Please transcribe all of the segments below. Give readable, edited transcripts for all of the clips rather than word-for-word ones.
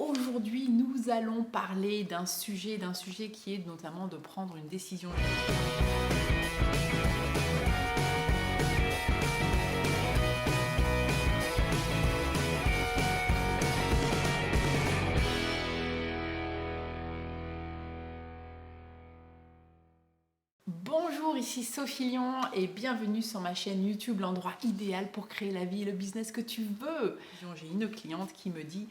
Aujourd'hui, nous allons parler d'un sujet qui est notamment de prendre une décision. Bonjour, ici Sophie Lyon et bienvenue sur ma chaîne YouTube, l'endroit idéal pour créer la vie et le business que tu veux. J'ai une cliente qui me dit,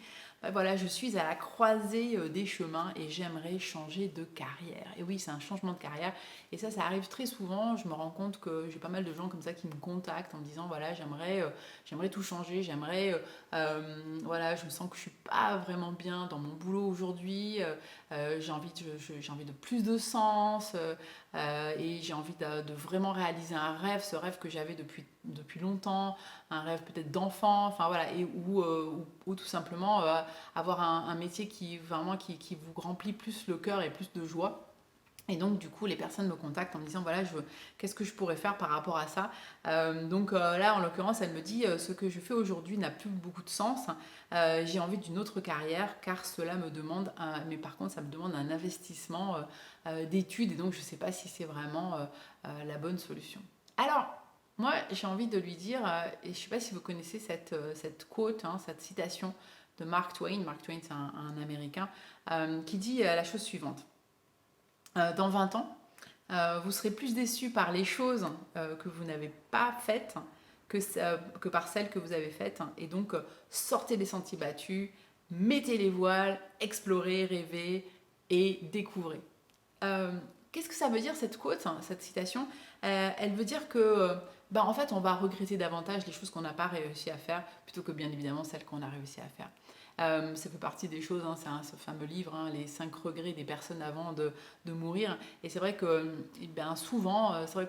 voilà, je suis à la croisée des chemins et j'aimerais changer de carrière. Et oui, c'est un changement de carrière et ça arrive très souvent. Je me rends compte que j'ai pas mal de gens comme ça qui me contactent en me disant, voilà, j'aimerais tout changer, voilà, je me sens que je suis pas vraiment bien dans mon boulot aujourd'hui, j'ai envie de plus de sens. Et j'ai envie de vraiment réaliser un rêve, ce rêve que j'avais depuis longtemps, un rêve peut-être d'enfant, enfin voilà, ou tout simplement avoir un métier qui vous remplit plus le cœur et plus de joie. Et donc, du coup, les personnes me contactent en me disant, voilà, qu'est-ce que je pourrais faire par rapport à ça. Là, en l'occurrence, elle me dit, ce que je fais aujourd'hui n'a plus beaucoup de sens. J'ai envie d'une autre carrière, car cela me demande, mais par contre, ça me demande un investissement d'études. Et donc, je ne sais pas si c'est vraiment la bonne solution. Alors, moi, j'ai envie de lui dire, et je ne sais pas si vous connaissez cette quote, hein, cette citation de Mark Twain. Mark Twain, c'est un Américain, qui dit la chose suivante. Dans 20 ans, vous serez plus déçu par les choses que vous n'avez pas faites que par celles que vous avez faites. Et donc, sortez des sentiers battus, mettez les voiles, explorez, rêvez et découvrez. Euh, Qu'est-ce que ça veut dire cette quote, hein, cette citation? Elle veut dire que, en fait, on va regretter davantage les choses qu'on n'a pas réussi à faire plutôt que bien évidemment celles qu'on a réussi à faire. Ça fait partie des choses, hein, c'est ce fameux livre, hein, les 5 regrets des personnes avant de mourir. Et c'est vrai que souvent, c'est vrai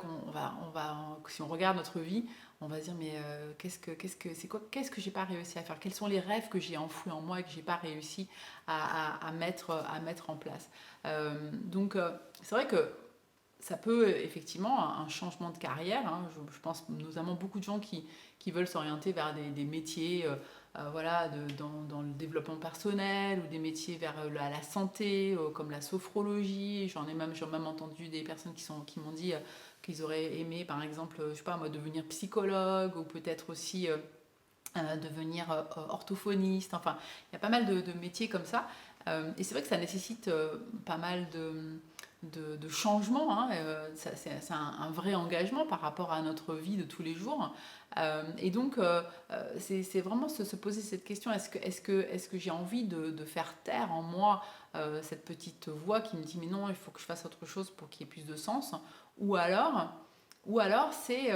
si on regarde notre vie, on va se dire mais qu'est-ce que j'ai pas réussi à faire? Quels sont les rêves que j'ai enfouis en moi et que j'ai pas réussi à mettre en place? C'est vrai que ça peut effectivement un changement de carrière, hein. Je pense notamment beaucoup de gens qui veulent s'orienter vers des métiers voilà, dans le développement personnel ou des métiers vers la santé, comme la sophrologie. J'ai même entendu des personnes qui m'ont dit qu'ils auraient aimé, par exemple, je sais pas moi, devenir psychologue ou peut-être aussi devenir orthophoniste. Enfin, il y a pas mal de métiers comme ça. Et c'est vrai que ça nécessite pas mal de changements, hein. C'est un vrai engagement par rapport à notre vie de tous les jours. C'est vraiment se poser cette question, est-ce que j'ai envie de faire taire en moi cette petite voix qui me dit mais non, il faut que je fasse autre chose pour qu'il y ait plus de sens, ou alors, c'est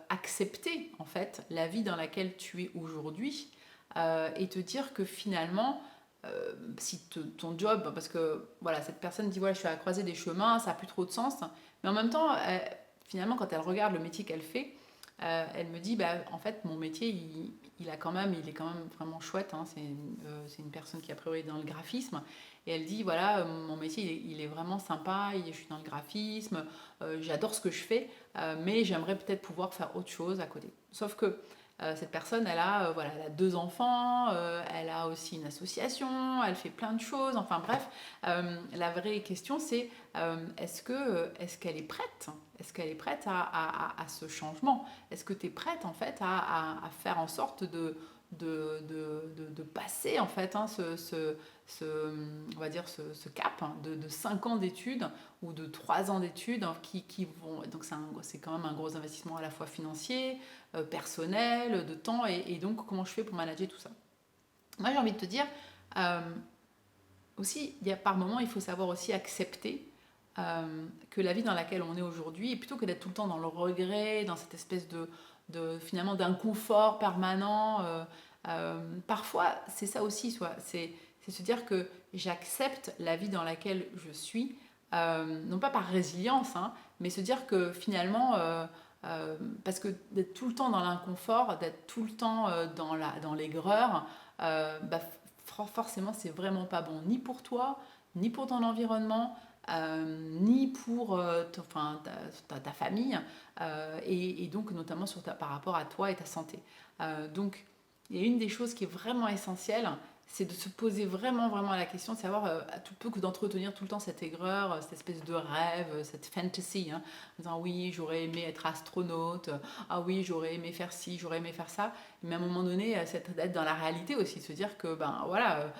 accepter en fait la vie dans laquelle tu es aujourd'hui et te dire que finalement si ton job, parce que voilà, cette personne dit voilà, je suis à la croisée des chemins, ça n'a plus trop de sens, mais en même temps, finalement, quand elle regarde le métier qu'elle fait, elle me dit en fait, mon métier, il est quand même vraiment chouette, hein. C'est une personne qui a priori est dans le graphisme, et elle dit voilà, mon métier, il est vraiment sympa, je suis dans le graphisme, j'adore ce que je fais, mais j'aimerais peut-être pouvoir faire autre chose à côté. Sauf que cette personne, voilà, elle a 2 enfants, elle a aussi une association, elle fait plein de choses. Enfin bref, la vraie question c'est est-ce qu'elle est prête? Est-ce qu'elle est prête à ce changement? Est-ce que tu es prête en fait à faire en sorte de passer en fait hein, on va dire ce cap hein, de 5 ans d'études ou de 3 ans d'études hein, qui vont donc c'est quand même un gros investissement à la fois financier, personnel, de temps et donc comment je fais pour manager tout ça. Moi j'ai envie de te dire euh, aussi par moment il faut savoir aussi accepter que la vie dans laquelle on est aujourd'hui, et plutôt que d'être tout le temps dans le regret, dans cette espèce finalement d'inconfort permanent, parfois c'est ça aussi, c'est se dire que j'accepte la vie dans laquelle je suis, non pas par résilience, hein, mais se dire que finalement, parce que d'être tout le temps dans l'inconfort, d'être tout le temps dans l'aigreur, forcément c'est vraiment pas bon, ni pour toi, ni pour ton environnement, ni pour ta famille, et donc notamment par rapport à toi et ta santé. Donc, il y a une des choses qui est vraiment essentielle, c'est de se poser vraiment, vraiment la question de savoir, plutôt que d'entretenir tout le temps cette aigreur, cette espèce de rêve, cette fantasy, hein, en disant oui, j'aurais aimé être astronaute, ah oui, j'aurais aimé faire ci, j'aurais aimé faire ça, mais à un moment donné, c'est d'être dans la réalité aussi, de se dire que, ben voilà,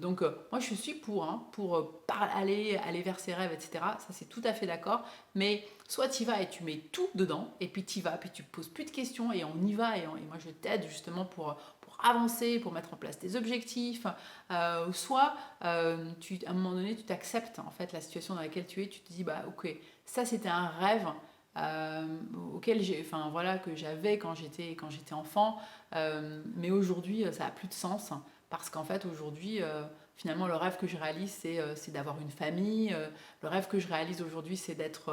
donc moi je suis pour, hein, pour aller vers ses rêves, etc. Ça c'est tout à fait d'accord, mais soit tu y vas et tu mets tout dedans, et puis tu y vas, puis tu poses plus de questions, et on y va, et moi je t'aide justement pour avancer, pour mettre en place des objectifs, soit à un moment donné tu t'acceptes en fait la situation dans laquelle tu es, tu te dis bah ok, ça c'était un rêve euh, auquel enfin voilà, que j'avais quand j'étais enfant, mais aujourd'hui ça a plus de sens parce qu'en fait aujourd'hui finalement le rêve que je réalise c'est d'avoir une famille, le rêve que je réalise aujourd'hui c'est d'être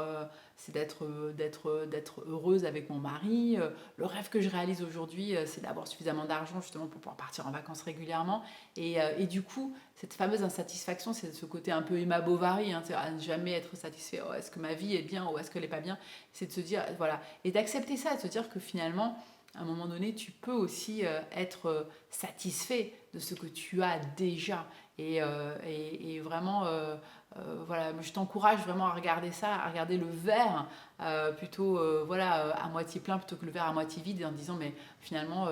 heureuse avec mon mari, le rêve que je réalise aujourd'hui c'est d'avoir suffisamment d'argent justement pour pouvoir partir en vacances régulièrement et du coup cette fameuse insatisfaction, c'est ce côté un peu Emma Bovary, hein, à ne jamais être satisfait. Oh, est-ce que ma vie est bien ou est-ce qu'elle n'est pas bien? C'est de se dire, voilà, et d'accepter ça, de se dire que finalement, à un moment donné, tu peux aussi être satisfait de ce que tu as déjà. Et vraiment, voilà, je t'encourage vraiment à regarder ça, à regarder le verre plutôt voilà, à moitié plein plutôt que le verre à moitié vide, en disant, mais finalement,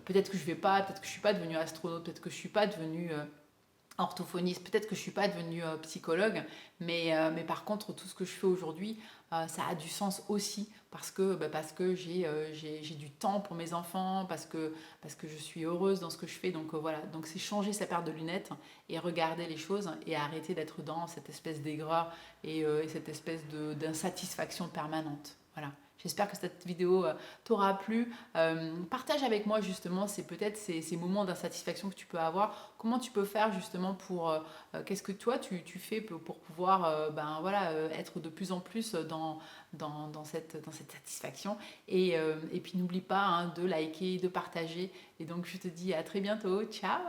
peut-être que je vais pas, peut-être que je suis pas devenue astronaute, peut-être que je suis pas devenue orthophoniste, peut-être que je suis pas devenue psychologue, mais par contre tout ce que je fais aujourd'hui, ça a du sens aussi parce que j'ai du temps pour mes enfants, parce que je suis heureuse dans ce que je fais, donc voilà, donc c'est changer sa paire de lunettes et regarder les choses et arrêter d'être dans cette espèce d'aigreur et cette espèce d'insatisfaction permanente. Voilà. J'espère que cette vidéo t'aura plu. Partage avec moi justement peut-être ces moments d'insatisfaction que tu peux avoir. Comment tu peux faire justement qu'est-ce que toi tu fais pour pouvoir ben, voilà, être de plus en plus dans cette satisfaction. Et puis n'oublie pas hein, de liker, de partager. Et donc je te dis à très bientôt. Ciao!